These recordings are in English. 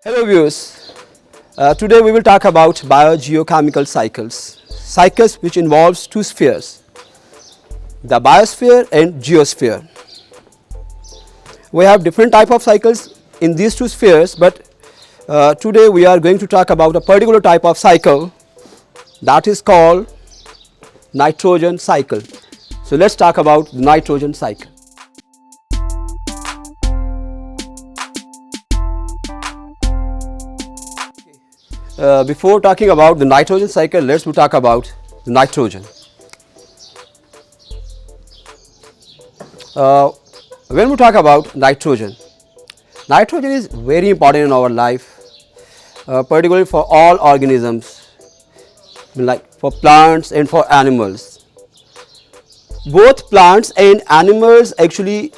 Hello viewers, today we will talk about biogeochemical cycles which involves two spheres, the biosphere and geosphere. We have different type of cycles in these two spheres, but today we are going to talk about a particular type of cycle that is called nitrogen cycle. So let's talk about the nitrogen cycle. Before talking about the nitrogen cycle, let's talk about the nitrogen. When we talk about nitrogen, nitrogen is very important in our life, particularly for all organisms, like for plants and for animals. Both plants and animals actually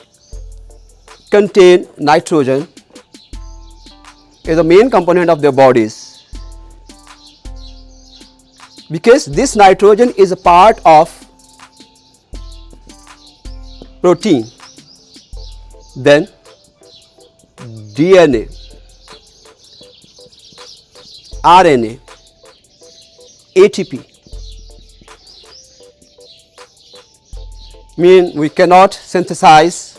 contain nitrogen as a main component of their bodies, because this nitrogen is a part of protein, then DNA, RNA, ATP. Mean we cannot synthesize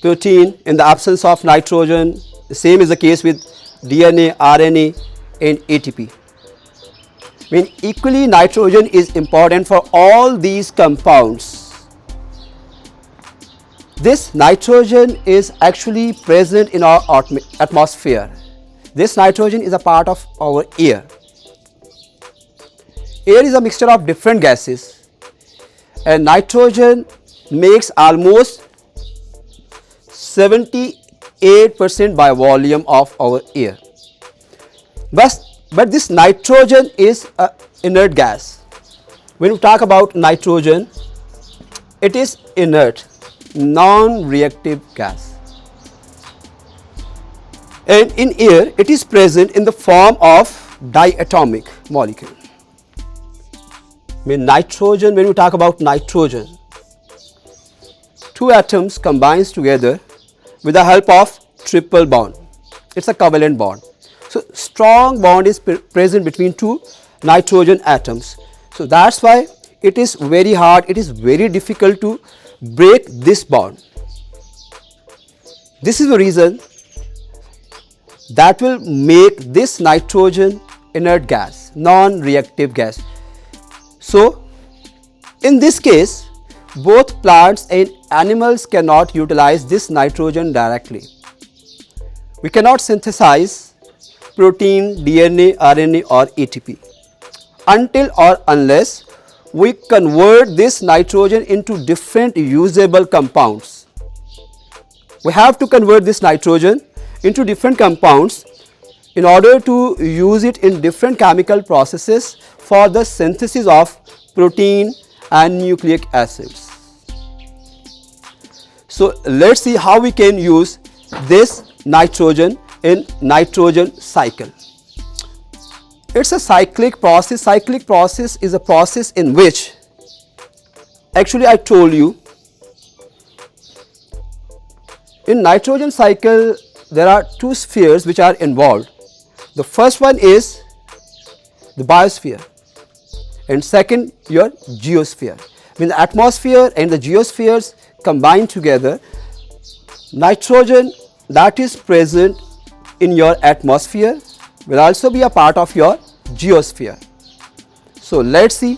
protein in the absence of nitrogen. The same is the case with DNA, RNA and ATP. Mean equally nitrogen is important for all these compounds. This nitrogen is actually present in our atmosphere. This nitrogen is a part of our air. Air is a mixture of different gases, and nitrogen makes almost 78% by volume of our air. But this nitrogen is an inert gas. When we talk about nitrogen, it is inert, non-reactive gas. And in air, it is present in the form of diatomic molecule. When we talk about nitrogen, two atoms combines together with the help of triple bond. It's a covalent bond. So strong bond is present between two nitrogen atoms. So that's why it is very hard, it is very difficult to break this bond. This is the reason that will make this nitrogen inert gas, non-reactive gas. So in this case, both plants and animals cannot utilize this nitrogen directly. We cannot synthesize protein, DNA, RNA or ATP until or unless we convert this nitrogen into different usable compounds. We have to convert this nitrogen into different compounds in order to use it in different chemical processes for the synthesis of protein and nucleic acids. So let's see how we can use this nitrogen in nitrogen cycle. It's a cyclic process. Cyclic process is a process in which, actually I told you, in nitrogen cycle there are two spheres which are involved. The first one is the biosphere and second your geosphere. When the atmosphere and the geospheres combine together, nitrogen that is present in your atmosphere will also be a part of your geosphere. So let's see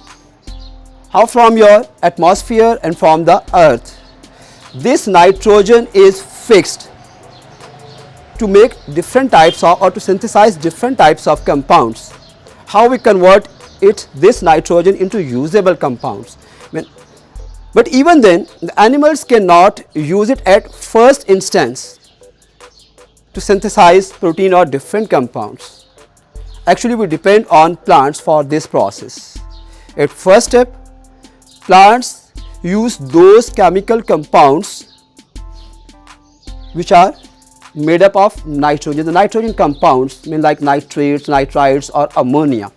how from your atmosphere and from the earth this nitrogen is fixed to make different types of, or to synthesize different types of compounds. How we convert this nitrogen into usable compounds. But even then the animals cannot use it at first instance to synthesize protein or different compounds. Actually we depend on plants for this process. At first step, plants use those chemical compounds which are made up of nitrogen. The nitrogen compounds mean like nitrates, nitrites or ammonia.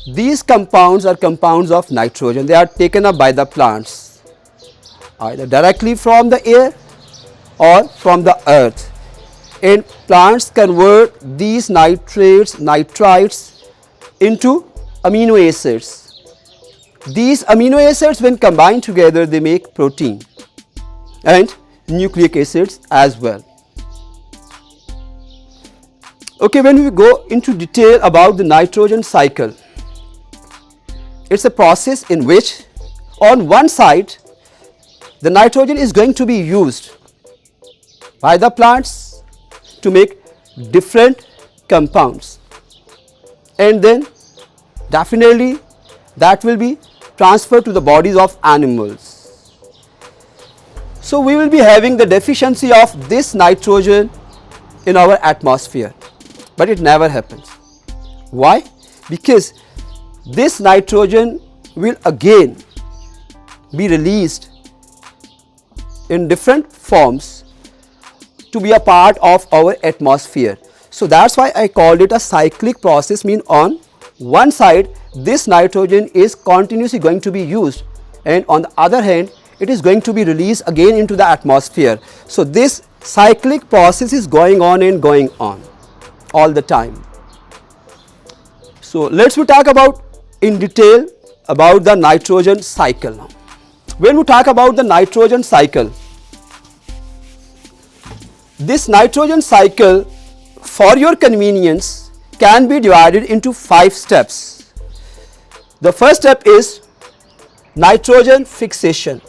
these compounds are compounds of nitrogen. They are taken up by the plants either directly from the air or from the earth, and plants convert these nitrates, nitrites into amino acids. These amino acids, when combined together, they make protein and nucleic acids as well. Okay, when we go into detail about the nitrogen cycle, it's a process in which on one side the nitrogen is going to be used by the plants to make different compounds, and then definitely that will be transferred to the bodies of animals. So we will be having the deficiency of this nitrogen in our atmosphere, but it never happens. Why? Because this nitrogen will again be released in different forms to be a part of our atmosphere. So that's why I called it a cyclic process. Mean on one side this nitrogen is continuously going to be used, and on the other hand it is going to be released again into the atmosphere. So this cyclic process is going on and going on all the time. So let's we talk about in detail about the nitrogen cycle now. When we talk about the nitrogen cycle, this nitrogen cycle, for your convenience, can be divided into 5 steps. The first step is nitrogen fixation.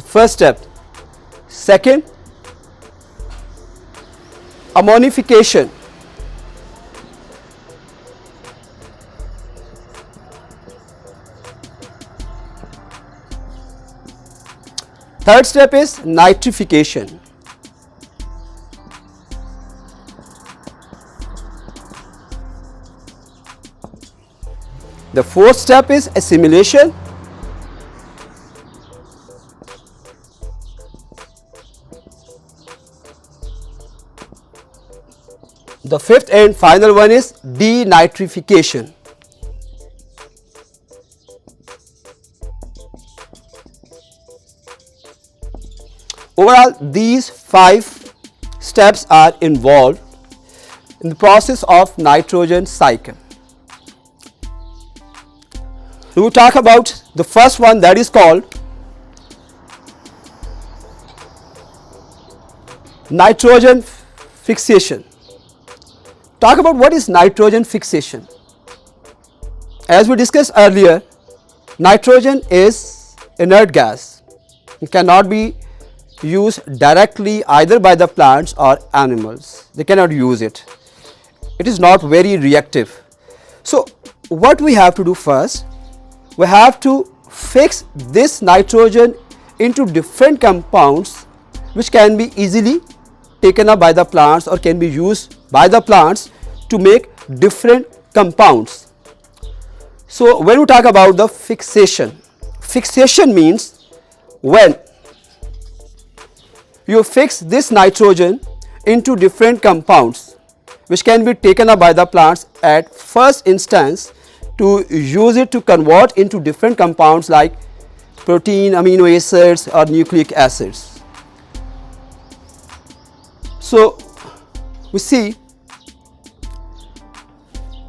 First step. Second, ammonification. Third step is nitrification. The fourth step is assimilation. The fifth and final one is de-nitrification. Overall, these 5 steps are involved in the process of nitrogen cycle. We will talk about the first one, that is called nitrogen fixation. Talk about what is nitrogen fixation. As we discussed earlier, nitrogen is inert gas. It cannot be used directly either by the plants or animals. They cannot use it. It is not very reactive. So what we have to do first, we have to fix this nitrogen into different compounds which can be easily taken up by the plants or can be used by the plants to make different compounds. So when we talk about the fixation, fixation means when you fix this nitrogen into different compounds which can be taken up by the plants at first instance to use it to convert into different compounds like protein, amino acids or nucleic acids. So we see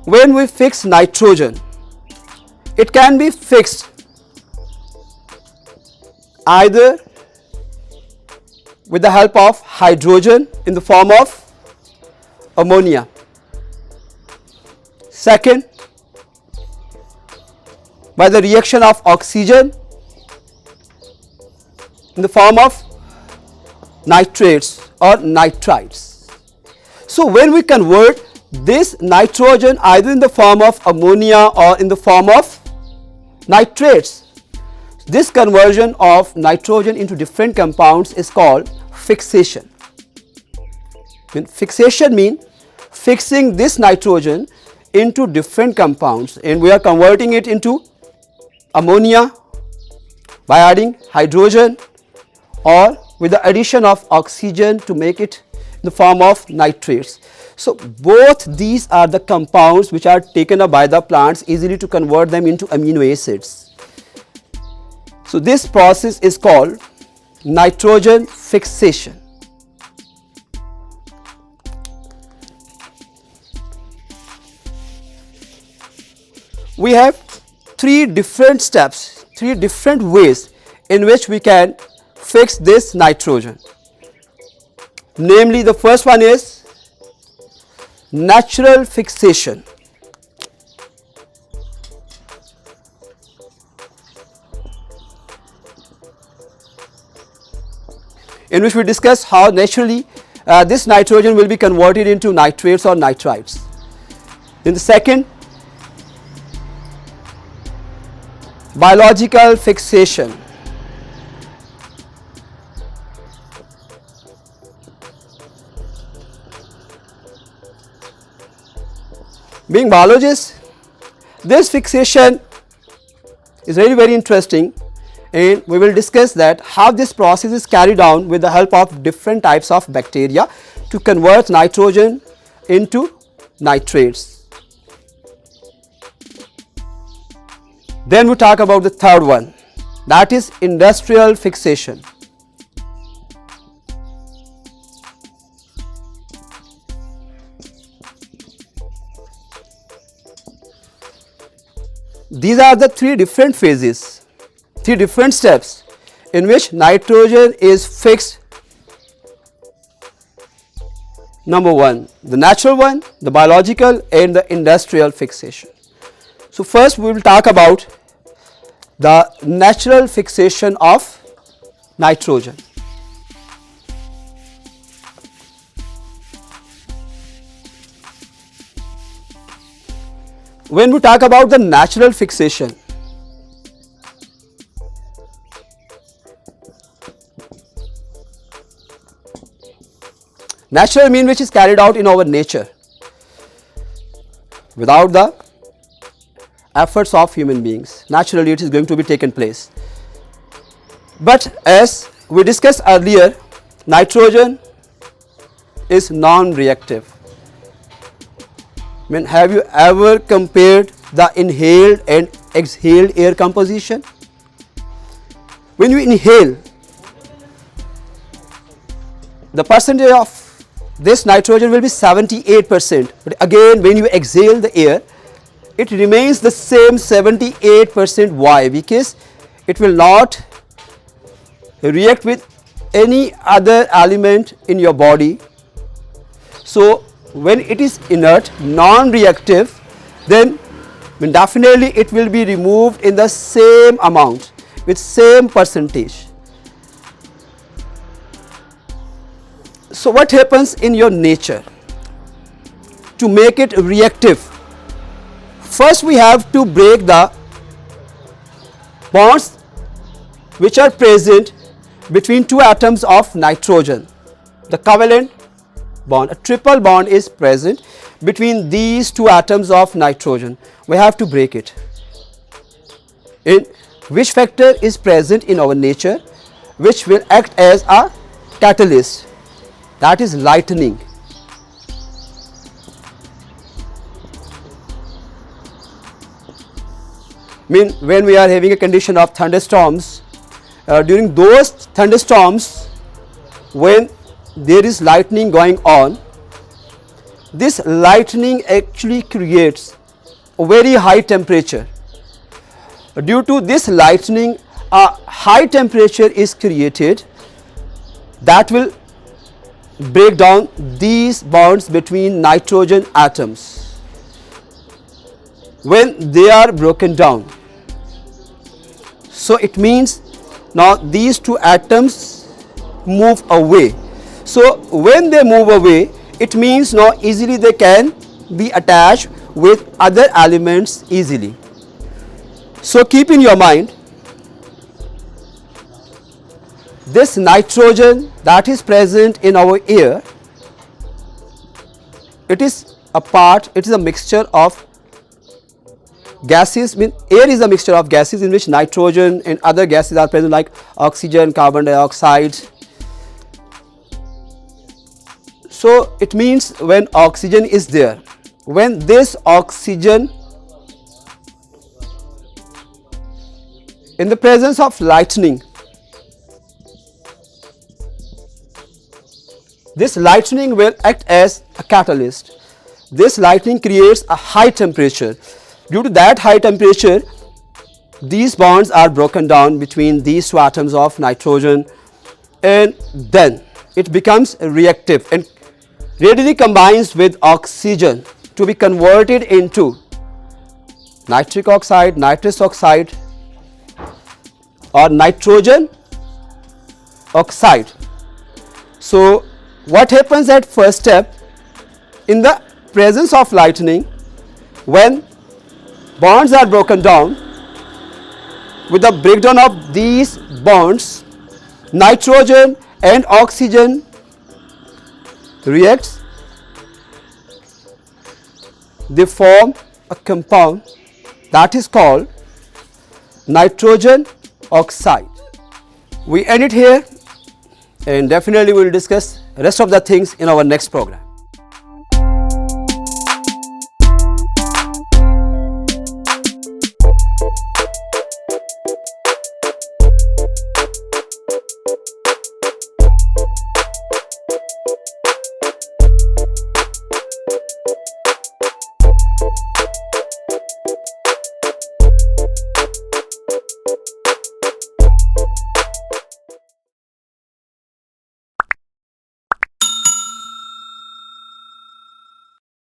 when we fix nitrogen, it can be fixed either with the help of hydrogen in the form of ammonia. Second, by the reaction of oxygen in the form of nitrates or nitrites. So when we convert this nitrogen either in the form of ammonia or in the form of nitrates, this conversion of nitrogen into different compounds is called fixation. Fixation means fixing this nitrogen into different compounds, and we are converting it into ammonia by adding hydrogen or with the addition of oxygen to make it the form of nitrates. So both these are the compounds which are taken up by the plants easily to convert them into amino acids. So this process is called nitrogen fixation. We have three different steps, three different ways in which we can fix this nitrogen. Namely, the first one is natural fixation. In which we discuss how naturally this nitrogen will be converted into nitrates or nitrites. In the second, biological fixation. Being biologists, this fixation is very interesting, and we will discuss that how this process is carried out with the help of different types of bacteria to convert nitrogen into nitrates. Then we talk about the third one, that is industrial fixation. These are the three different phases, three different steps in which nitrogen is fixed. Number one, the natural one, the biological, and the industrial fixation. So first we will talk about the natural fixation of nitrogen. When we talk about the natural fixation, natural mean which is carried out in our nature without the efforts of human beings. Naturally it is going to be taken place. But as we discussed earlier, nitrogen is non-reactive. I mean, have you ever compared the inhaled and exhaled air composition? When you inhale, the percentage of this nitrogen will be 78%, but again when you exhale the air, it remains the same 78%. Why? Because it will not react with any other element in your body. So when it is inert, non-reactive, then definitely it will be removed in the same amount with same percentage. So what happens in your nature to make it reactive? First we have to break the bonds which are present between two atoms of nitrogen. The covalent bond, a triple bond is present between these two atoms of nitrogen. We have to break it. In which factor is present in our nature which will act as a catalyst, that is lightning. When we are having a condition of thunderstorms, during those thunderstorms, when there is lightning going on, this lightning actually creates a very high temperature. Due to this lightning, a high temperature is created that will break down these bonds between nitrogen atoms. When they are broken down, so it means now these two atoms move away. So when they move away, it means now easily they can be attached with other elements easily. So keep in your mind, this nitrogen that is present in our air, it is a mixture of gases. Air is a mixture of gases in which nitrogen and other gases are present like oxygen, carbon dioxide. So it means when oxygen is there, when this oxygen in the presence of lightning, this lightning will act as a catalyst. This lightning creates a high temperature. Due to that high temperature, these bonds are broken down between these two atoms of nitrogen, and then it becomes reactive and readily combines with oxygen to be converted into nitric oxide, nitrous oxide, or nitrogen oxide. So what happens at first step, in the presence of lightning, when bonds are broken down, with the breakdown of these bonds, nitrogen and oxygen reacts, they form a compound that is called nitrogen oxide. We end it here, and definitely we will discuss rest of the things in our next program.